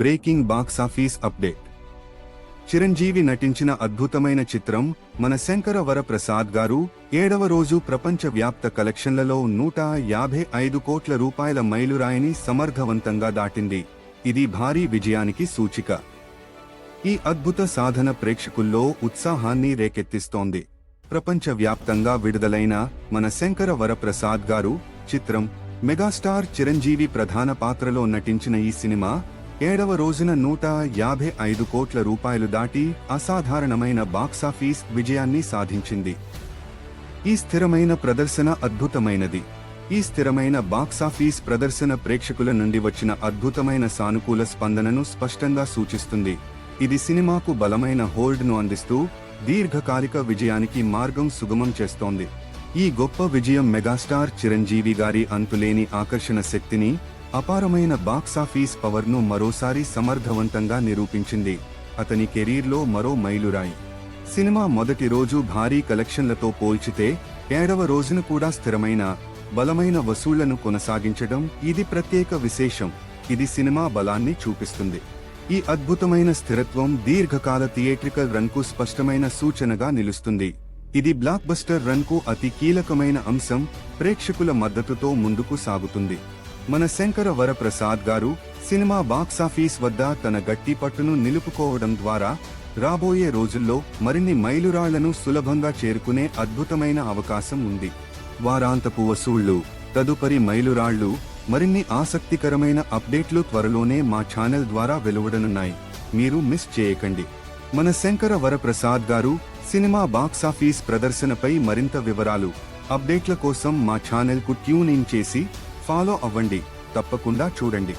Breaking box office update. Chiranjeevi నటించిన అద్భుతమైన చిత్రం మన శంకర వరప్రసాద్ గారు 7వ రోజు ప్రపంచ వ్యాప్త కలెక్షన్లలో 155 కోట్ల రూపాయల మైలురాయిని సమర్థవంతంగా దాటింది. ఇది భారీ విజయానికి సూచిక. ఈ అద్భుత సాధన ప్రేక్షకుల్లో ఉత్సాహాన్ని రేకెత్తిస్తోంది. ప్రపంచ వ్యాప్తంగా విడుదలైన మన శంకర వరప్రసాద్ గారు చిత్రం మెగాస్టార్ చిరంజీవి ప్రధాన పాత్రలో నటించిన ఈ సినిమా 7వ రోజున 155 కోట్ల రూపాయలు దాటి అసాధారణమైన బాక్సాఫీస్ విజయాన్ని సాధించింది. ఈ స్థిరమైన ప్రదర్శన అద్భుతమైనది. ఈ స్థిరమైన బాక్సాఫీస్ ప్రదర్శన ప్రేక్షకుల నుండి వచ్చిన అద్భుతమైన సానుకూల స్పందనను స్పష్టంగా సూచిస్తుంది. ఇది సినిమాకు బలమైన హోల్డ్ను అందిస్తూ దీర్ఘకాలిక విజయానికి మార్గం సుగమం చేస్తోంది. ఈ గొప్ప విజయం మెగాస్టార్ చిరంజీవి గారి అంతులేని ఆకర్షణ శక్తిని, అపారమైన బాక్సాఫీస్ పవర్ను మరోసారి సమర్థవంతంగా నిరూపించింది. అతని కెరీర్లో మరో మైలురాయి. సినిమా మొదటి రోజు భారీ కలెక్షన్లతో పోల్చితే 7వ రోజున కూడా స్థిరమైన, బలమైన వసూళ్లను కొనసాగించడం ఇది ప్రత్యేక విశేషం. ఇది సినిమా బలాన్ని చూపిస్తుంది. ఈ అద్భుతమైన స్థిరత్వం దీర్ఘకాల థియేట్రికల్ రన్కు స్పష్టమైన సూచనగా నిలుస్తుంది. ఇది బ్లాక్ బస్టర్ రన్కు అతి కీలకమైన అంశం. ప్రేక్షకుల మద్దతుతో ముందుకు సాగుతుంది. మన శంకర వరప్రసాద్ గారు సినిమా బాక్సాఫీస్ వద్ద తన గట్టి పట్టును నిలుపుకోవడం ద్వారా రాబోయే రోజుల్లో మరిన్ని మైలురాళ్లను సులభంగా చేరుకునే అద్భుతమైన అవకాశం ఉంది. వారాంతపు వసూళ్లు, తదుపరి మైలురాళ్లు, మరిన్ని ఆసక్తికరమైన అప్డేట్లు త్వరలోనే మా ఛానల్ ద్వారా వెలువడనున్నాయి. మీరు మిస్ చేయకండి. మన శంకర వరప్రసాద్ గారు సినిమా బాక్సాఫీస్ ప్రదర్శనపై మరింత వివరాలు, అప్డేట్ల కోసం మా ఛానల్కు ట్యూన్ ఇన్ చేసి ఫాలో అవ్వండి. తప్పకుండా చూడండి.